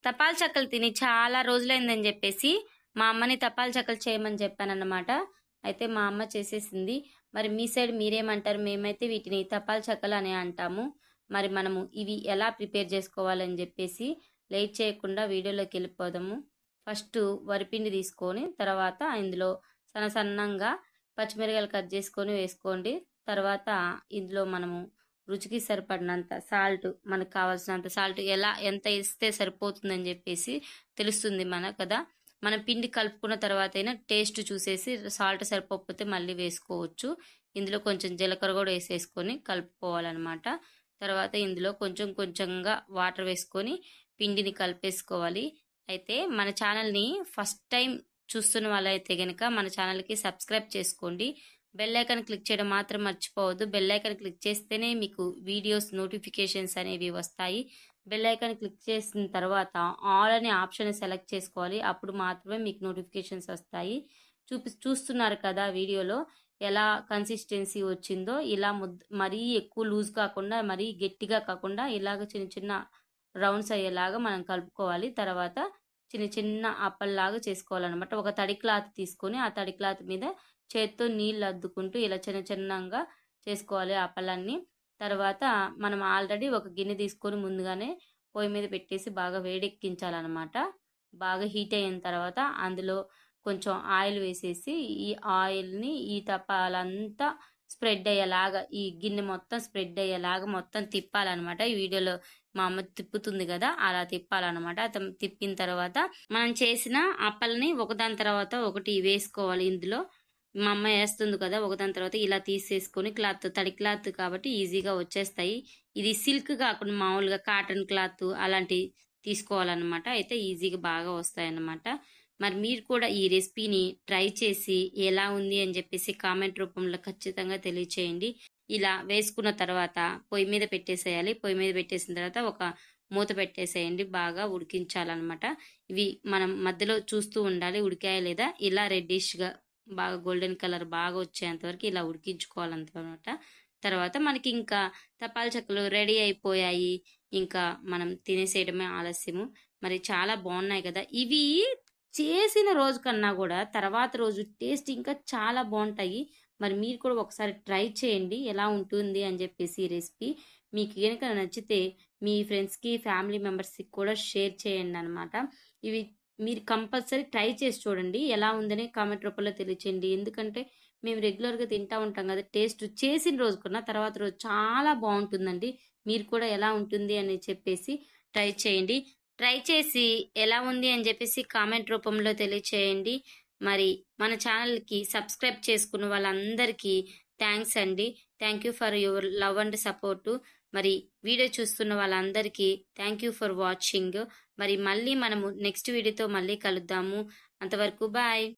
తపాల్ చెక్కలు తిని చాలా రోజులైందని చెప్పేసి మా అమ్మని తపాల్ చెక్కలు చేయమని చెప్పానన్నమాట. అయితే మా అమ్మ చేసేసింది. మరి మీ సైడ్ మీరేమంటారు? మేమైతే వీటిని తపాల్ చెక్కలు అని అంటాము. మరి మనము ఇవి ఎలా ప్రిపేర్ చేసుకోవాలని చెప్పేసి లేట్ చేయకుండా వీడియోలోకి వెళ్ళిపోదాము. ఫస్ట్ వరిపిండి తీసుకొని తర్వాత ఇందులో సన్నంగా పచ్చిమిరకాయలు కట్ చేసుకొని వేసుకోండి. తర్వాత ఇందులో మనము రుచికి సరిపడినంత సాల్ట్, మనకు కావాల్సినంత సాల్ట్ ఎంత ఇస్తే సరిపోతుందని చెప్పేసి తెలుస్తుంది కదా. మనం పిండి కలుపుకున్న తర్వాత అయినా టేస్ట్ చూసేసి సాల్ట్ సరిపోకపోతే మళ్ళీ వేసుకోవచ్చు. ఇందులో కొంచెం జీలకర్ర కూడా వేసేసుకొని కలుపుకోవాలన్నమాట. తర్వాత ఇందులో కొంచెం కొంచెంగా వాటర్ వేసుకొని పిండిని కలిపేసుకోవాలి. అయితే మన ఛానల్ని ఫస్ట్ టైం చూస్తున్న వాళ్ళైతే కనుక మన ఛానల్కి సబ్స్క్రైబ్ చేసుకోండి. బెల్ ఐకాన్ క్లిక్ చేయడం మాత్రం మర్చిపోవద్దు. బెల్ ఐకాన్ క్లిక్ చేస్తేనే మీకు వీడియోస్ నోటిఫికేషన్స్ అనేవి వస్తాయి. బెల్ ఐకాన్ క్లిక్ చేసిన తర్వాత ఆల్ అనే ఆప్షన్ సెలెక్ట్ చేసుకోవాలి. అప్పుడు మాత్రమే మీకు నోటిఫికేషన్స్ వస్తాయి. చూస్తున్నారు కదా వీడియోలో ఎలా కన్సిస్టెన్సీ వచ్చిందో. ఇలా మరీ ఎక్కువ లూజ్ కాకుండా మరీ గట్టిగా కాకుండా ఇలాగ చిన్న చిన్న రౌండ్స్ అయ్యేలాగా మనం కలుపుకోవాలి. తర్వాత చిన్న చిన్న అప్పల్లాగా చేసుకోవాలన్నమాట. ఒక తడి క్లాత్ తీసుకొని ఆ తడి క్లాత్ మీద చేత్తో నీళ్ళు అద్దుకుంటూ ఇలా చిన్న చిన్నగా చేసుకోవాలి అప్పలన్నీ. తర్వాత మనం ఆల్రెడీ ఒక గిన్నె తీసుకొని ముందుగానే పొయ్యి మీద పెట్టేసి బాగా వేడెక్కించాలన్నమాట. బాగా హీట్ అయిన తర్వాత అందులో కొంచెం ఆయిల్ వేసేసి ఈ ఆయిల్ని ఈ తపాలంతా స్ప్రెడ్ అయ్యేలాగా, ఈ గిన్నె మొత్తం స్ప్రెడ్ అయ్యేలాగా మొత్తం తిప్పాలన్నమాట. ఈ వీడియోలో మా అమ్మ తిప్పుతుంది కదా, అలా తిప్పాలన్నమాట. తిప్పిన తర్వాత మనం చేసిన అప్పల్ని ఒకదాని తర్వాత ఒకటి వేసుకోవాలి. ఇందులో మా అమ్మ వేస్తుంది కదా, ఒకదాని తర్వాత ఇలా తీసేసుకొని క్లాత్, తడి క్లాత్ కాబట్టి ఈజీగా వచ్చేస్తాయి. ఇది సిల్క్ కాకుండా మామూలుగా కాటన్ క్లాత్ అలాంటి తీసుకోవాలన్నమాట. అయితే ఈజీగా బాగా వస్తాయి అన్నమాట. మరి మీరు కూడా ఈ రెసిపీని ట్రై చేసి ఎలా ఉంది అని చెప్పేసి కామెంట్ రూపంలో ఖచ్చితంగా తెలియచేయండి. ఇలా వేసుకున్న తర్వాత పొయ్యి మీద పెట్టేసేయాలి. పొయ్యి మీద పెట్టేసిన తర్వాత ఒక మూత పెట్టేసేయండి. బాగా ఉడికించాలన్నమాట. ఇవి మనం మధ్యలో చూస్తూ ఉండాలి ఉడికాయా లేదా. ఇలా రెడ్డిష్గా బాగా గోల్డెన్ కలర్ బాగా వచ్చేంత వరకు ఇలా ఉడికించుకోవాలన్నమాట. తర్వాత మనకి ఇంకా తపాల్ చెక్కలు రెడీ అయిపోయాయి. ఇంకా మనం తినేసేయడమే ఆలస్యము. మరి చాలా బాగున్నాయి కదా. ఇవి చేసిన రోజు కన్నా కూడా తర్వాత రోజు టేస్ట్ ఇంకా చాలా బాగుంటాయి. మరి మీరు కూడా ఒకసారి ట్రై చేయండి ఎలా ఉంటుంది అని చెప్పేసి. ఈ రెసిపీ మీకు కనుక నచ్చితే మీ ఫ్రెండ్స్కి, ఫ్యామిలీ మెంబర్స్కి కూడా షేర్ చేయండి అనమాట. ఇవి మీరు కంపల్సరీ ట్రై చేసి చూడండి. ఎలా ఉందని కామెంట్ రూపంలో తెలియచేయండి. ఎందుకంటే మేము రెగ్యులర్గా తింటూ ఉంటాం కదా, టేస్ట్ చేసిన రోజు కన్నా తర్వాత రోజు చాలా బాగుంటుందండి. మీరు కూడా ఎలా ఉంటుంది అని చెప్పేసి ట్రై చేయండి. ట్రై చేసి ఎలా ఉంది అని చెప్పేసి కామెంట్ రూపంలో తెలియచేయండి. మరి మన ఛానల్కి సబ్స్క్రైబ్ చేసుకున్న వాళ్ళందరికీ థ్యాంక్స్ అండి. Thank you for your love and support. మరి వీడియో చూస్తున్న వాళ్ళందరికీ థ్యాంక్ యూ ఫర్ వాచింగ్. మరి మళ్ళీ మనము నెక్స్ట్ వీడియోతో మళ్ళీ కలుద్దాము. అంతవరకు బాయ్.